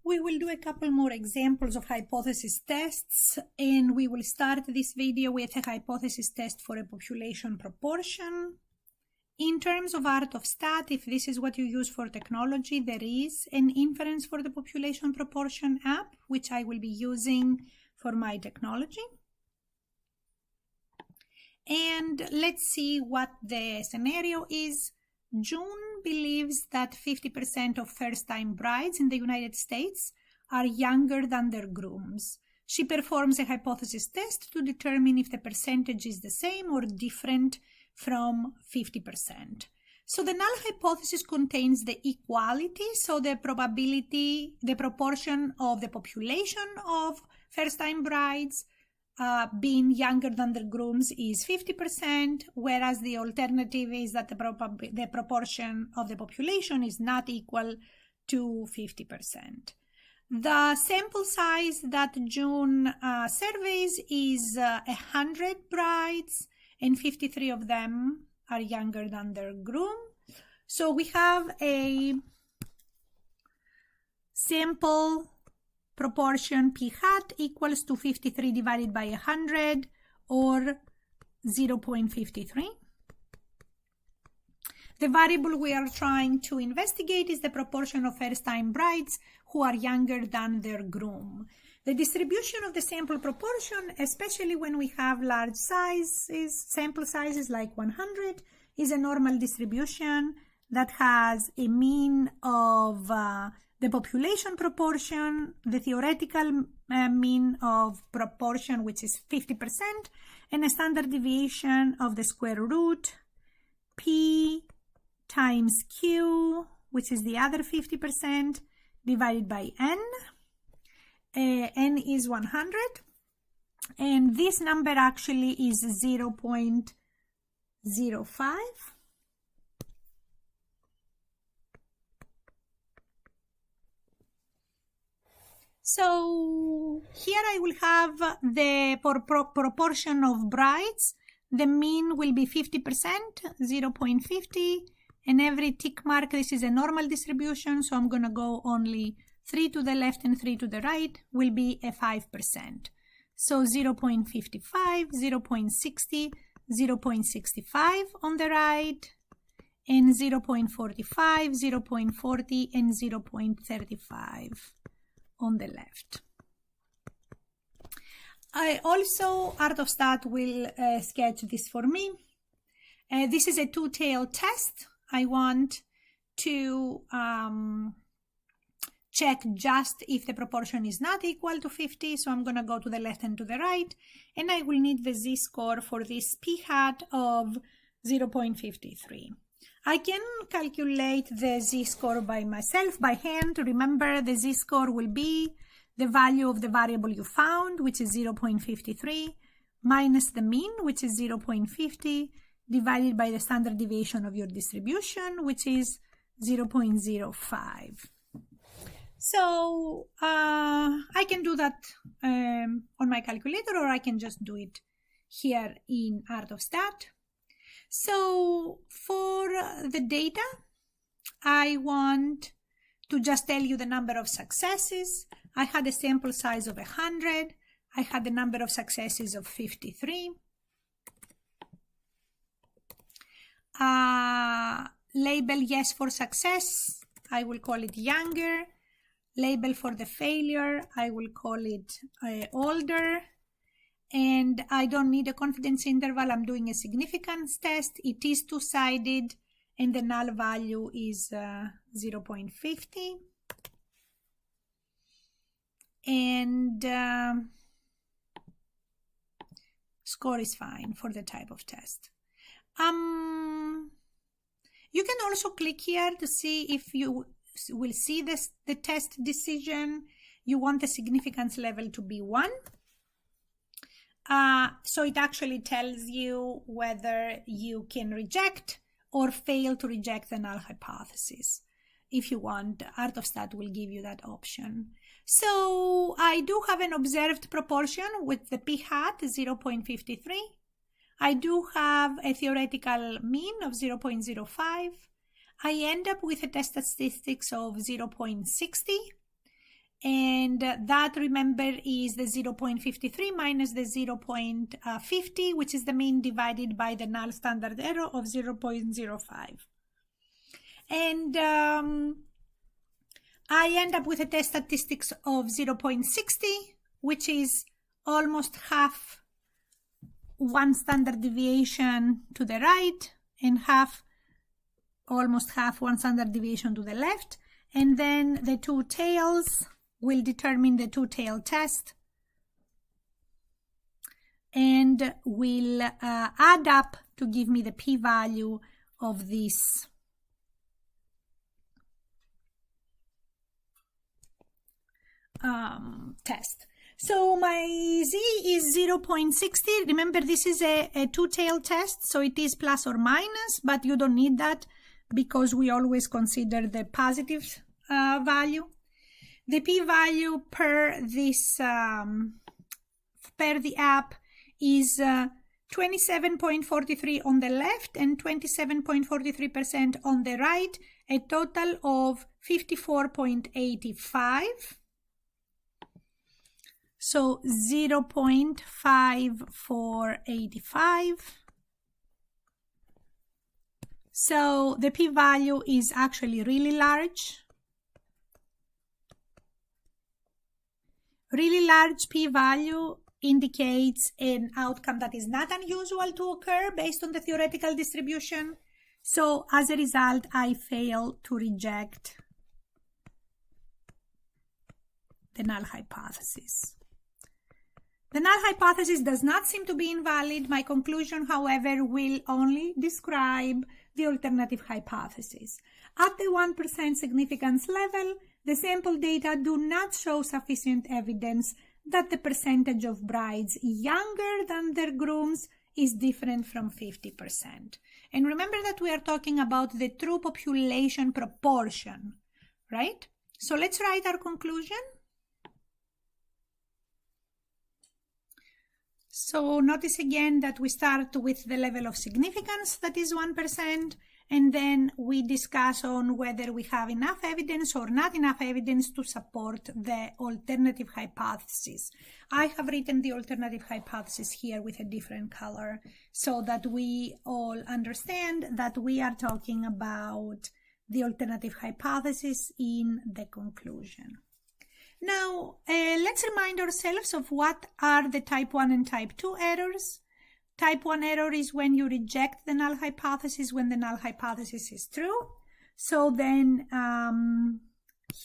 We will do a couple more examples of hypothesis tests, and we will start this video with a hypothesis test for a population proportion. In terms of art of stat, if this is what you use for technology, there is an inference for the population proportion app, which I will be using for my technology. And let's see what the scenario is. June believes that 50% of first-time brides in the United States are younger than their grooms. She performs a hypothesis test to determine if the percentage is the same or different from 50%. So the null hypothesis contains the equality, so the probability, the proportion of the population of first-time brides being younger than their grooms is 50%, whereas the alternative is that the proportion of the population is not equal to 50%. The sample size that June surveys is 100 brides, and 53 of them are younger than their groom. So we have a sample proportion p hat equals to 53 divided by 100, or 0.53. The variable we are trying to investigate is the proportion of first-time brides who are younger than their groom. The distribution of the sample proportion, especially when we have large sizes, sample sizes like 100, is a normal distribution that has a mean of the population proportion, the theoretical mean of proportion, which is 50%, and a standard deviation of the square root, p times q, which is the other 50%, divided by n. N is 100, and this number actually is 0.05. So here I will have the proportion of brides. The mean will be 50%, 0.50, and every tick mark, this is a normal distribution, so I'm going to go only 3 to the left and 3 to the right, will be a 5%. So 0.55, 0.60, 0.65 on the right, and 0.45, 0.40, and 0.35 on the left. I also, Art of Stat will sketch this for me. This is a two-tailed test. I want to check just if the proportion is not equal to 50, so I'm going to go to the left and to the right, and I will need the z-score for this p hat of 0.53. I can calculate the z-score by myself, by hand. Remember, the z-score will be the value of the variable you found, which is 0.53, minus the mean, which is 0.50, divided by the standard deviation of your distribution, which is 0.05. So I can do that on my calculator, or I can just do it here in Art of Stat. So for the data, I want to just tell you the number of successes. I had a sample size of 100. I had the number of successes of 53. Label yes for success, I will call it younger. Label for the failure, I will call it older. And I don't need a confidence interval, I'm doing a significance test. It is two-sided, and the null value is 0.50. And score is fine for the type of test. You can also click here to see if you will see the test decision. You want the significance level to be 1. So it actually tells you whether you can reject or fail to reject the null hypothesis. If you want, Art of Stat will give you that option. So I do have an observed proportion with the p hat 0.53. I do have a theoretical mean of 0.05. I end up with a test statistics of 0.60. And that, remember, is the 0.53 minus the 0.50, which is the mean divided by the null standard error of 0.05. And I end up with a test statistics of 0.60, which is almost half one standard deviation to the right and almost half one standard deviation to the left. And then the two tails will determine the two-tail test and will add up to give me the p-value of this test. So my z is 0.60. Remember, this is a two-tail test, so it is plus or minus, but you don't need that because we always consider the positive value. The p-value per this per the app is 27.43 on the left and 27.43% on the right, a total of 54.85. So 0.5485. So the p-value is actually really large. Really large p-value indicates an outcome that is not unusual to occur based on the theoretical distribution. So as a result, I fail to reject the null hypothesis. The null hypothesis does not seem to be invalid. My conclusion, however, will only describe the alternative hypothesis. At the 1% significance level, the sample data do not show sufficient evidence that the percentage of brides younger than their grooms is different from 50%. And remember that we are talking about the true population proportion, right? So let's write our conclusion. So notice again that we start with the level of significance, that is 1%, and then we discuss on whether we have enough evidence or not enough evidence to support the alternative hypothesis. I have written the alternative hypothesis here with a different color so that we all understand that we are talking about the alternative hypothesis in the conclusion. Now, let's remind ourselves of what are the type 1 and type 2 errors. Type 1 error is when you reject the null hypothesis when the null hypothesis is true. So then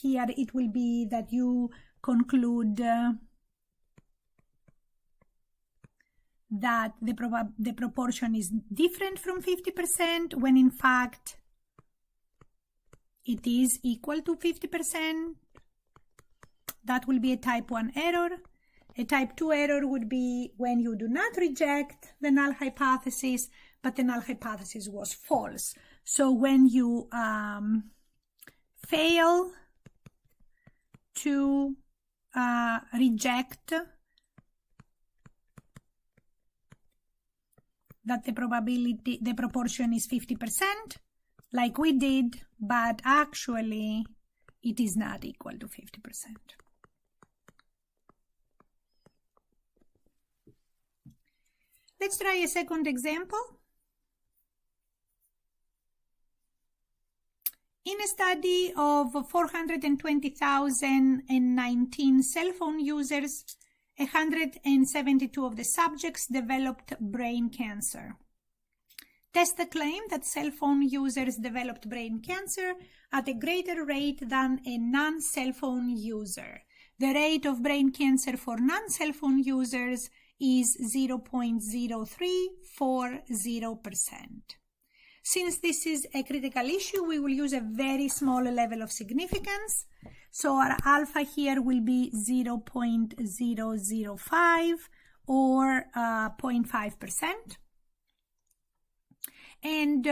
here it will be that you conclude that the proportion is different from 50% when in fact it is equal to 50%. That will be a type 1 error. A type 2 error would be when you do not reject the null hypothesis, but the null hypothesis was false. So when you fail to reject that the proportion is 50%, like we did, but actually it is not equal to 50%. Let's try a second example. In a study of 420,019 cell phone users, 172 of the subjects developed brain cancer. Testa claimed that cell phone users developed brain cancer at a greater rate than a non-cell phone user. The rate of brain cancer for non-cell phone users is 0.0340%. Since this is a critical issue, we will use a very small level of significance. So our alpha here will be 0.005 or 0.5%. And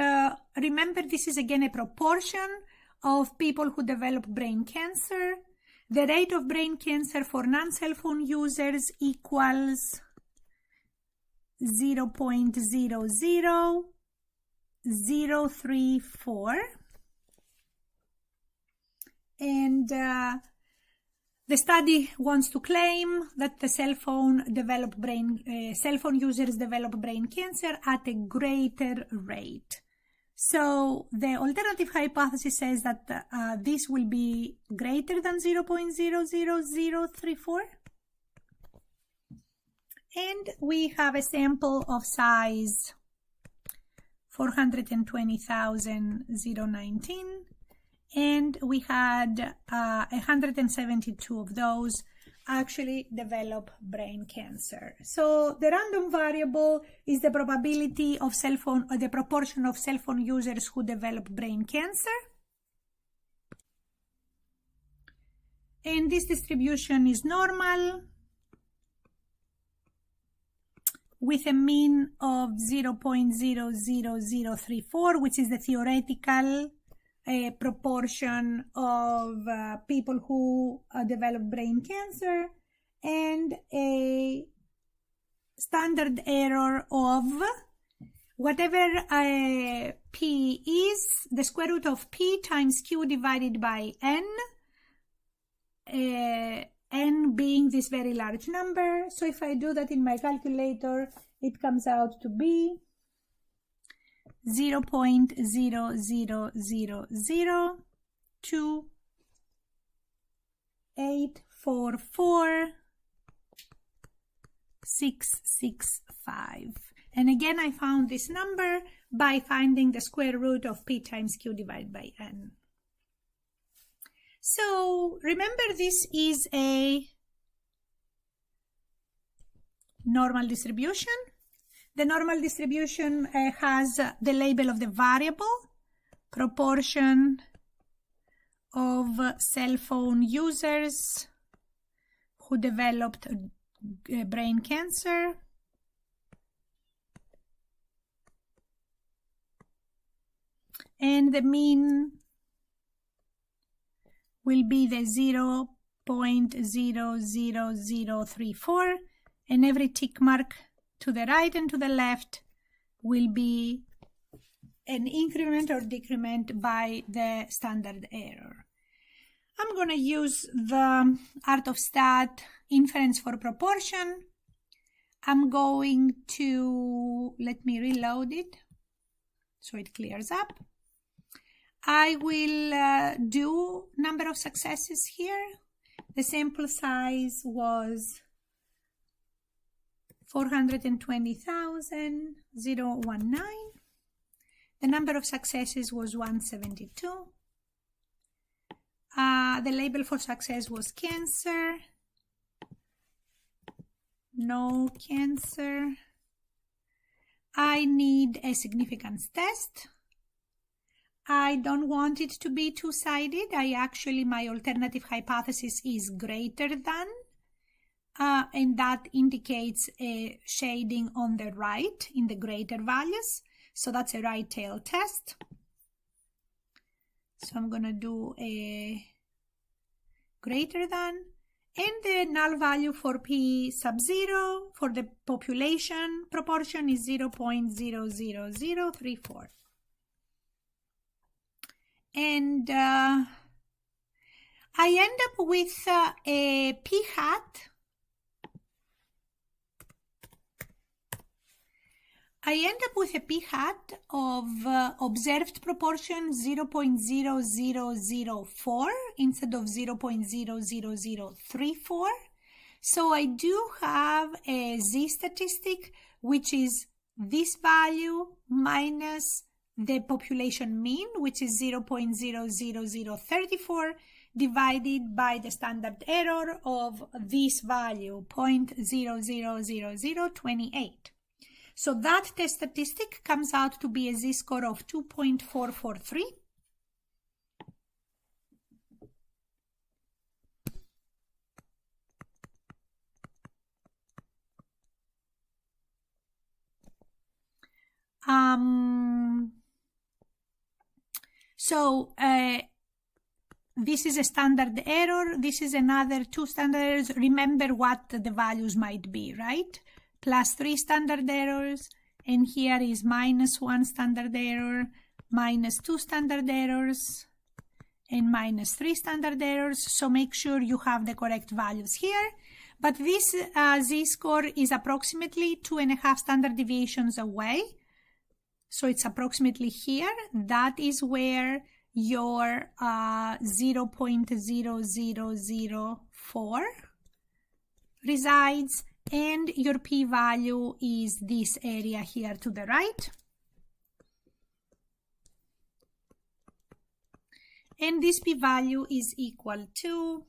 remember, this is again a proportion of people who develop brain cancer. The rate of brain cancer for non-cell phone users equals 0.00034. And The study wants to claim that the cell phone users develop brain cancer at a greater rate. So the alternative hypothesis says that this will be greater than 0.00034. And we have a sample of size 420,019. And we had 172 of those actually develop brain cancer. So the random variable is the probability of cell phone, or the proportion of cell phone users who develop brain cancer. And this distribution is normal, with a mean of 0.00034, which is the theoretical proportion of people who develop brain cancer, and a standard error of whatever p is, the square root of p times q divided by n, n being this very large number. So if I do that in my calculator, it comes out to be 0.0002844,665. And again, I found this number by finding the square root of p times q divided by n. So remember, this is a normal distribution. The normal distribution has the label of the variable, proportion of cell phone users who developed brain cancer, and the mean will be the 0.00034, and every tick mark to the right and to the left will be an increment or decrement by the standard error. I'm going to use the art of stat inference for proportion. I'm going to, let me reload it so it clears up. I will do number of successes here. The sample size was 420,019. The number of successes was 172. The label for success was cancer, no cancer. I need a significance test. I don't want it to be two-sided. My alternative hypothesis is greater than, and that indicates a shading on the right in the greater values. So that's a right tail test. So I'm going to do a greater than, and the null value for p sub 0 for the population proportion is 0.00034. And I end up with a p hat. I end up with a p hat of observed proportion 0.0004 instead of 0.00034. So I do have a z statistic, which is this value minus the population mean, which is 0.00034, divided by the standard error of this value, 0.000028. So that test statistic comes out to be a z-score of 2.443. This is a standard error. This is another two standard errors. Remember what the values might be, right? +3 standard errors, and here is -1 standard error, -2 standard errors, and -3 standard errors, so make sure you have the correct values here. But this z-score is approximately 2.5 standard deviations away. So it's approximately here. That is where your 0.0004 resides, and your p-value is this area here to the right. And this p-value is equal to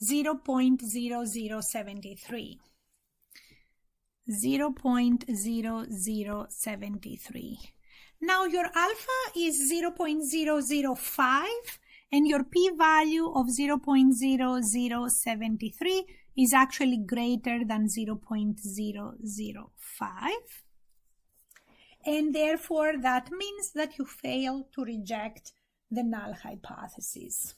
0.0073. 0.0073. Now your alpha is 0.005 and your p-value of 0.0073 is actually greater than 0.005. And therefore that means that you fail to reject the null hypothesis.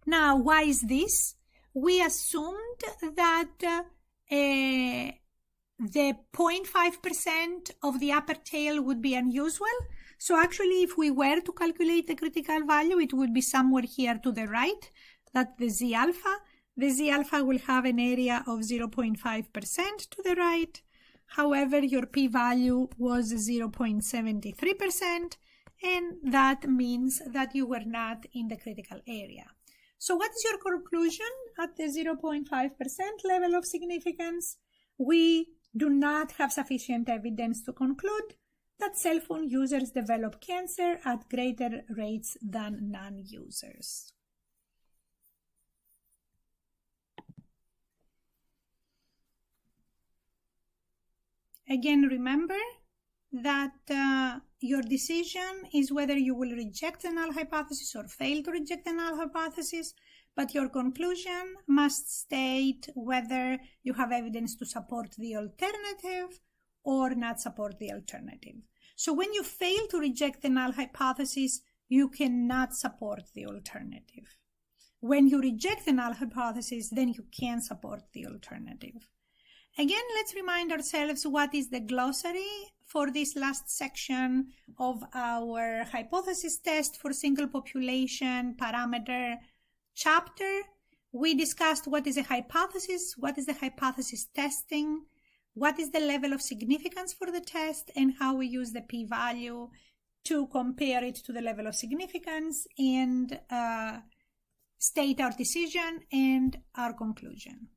Now, why is this? We assumed that the 0.5% of the upper tail would be unusual. So actually, if we were to calculate the critical value, it would be somewhere here to the right. That's the Z alpha. The Z alpha will have an area of 0.5% to the right. However, your p-value was 0.73%, and that means that you were not in the critical area. So what is your conclusion at the 0.5% level of significance? We do not have sufficient evidence to conclude that cell phone users develop cancer at greater rates than non-users. Again, remember that your decision is whether you will reject the null hypothesis or fail to reject the null hypothesis, but your conclusion must state whether you have evidence to support the alternative or not support the alternative. So when you fail to reject the null hypothesis, you cannot support the alternative. When you reject the null hypothesis, then you can support the alternative. Again, let's remind ourselves what is the glossary for this last section of our hypothesis test for single population parameter chapter. We discussed what is a hypothesis, what is the hypothesis testing, what is the level of significance for the test, and how we use the p-value to compare it to the level of significance and state our decision and our conclusion.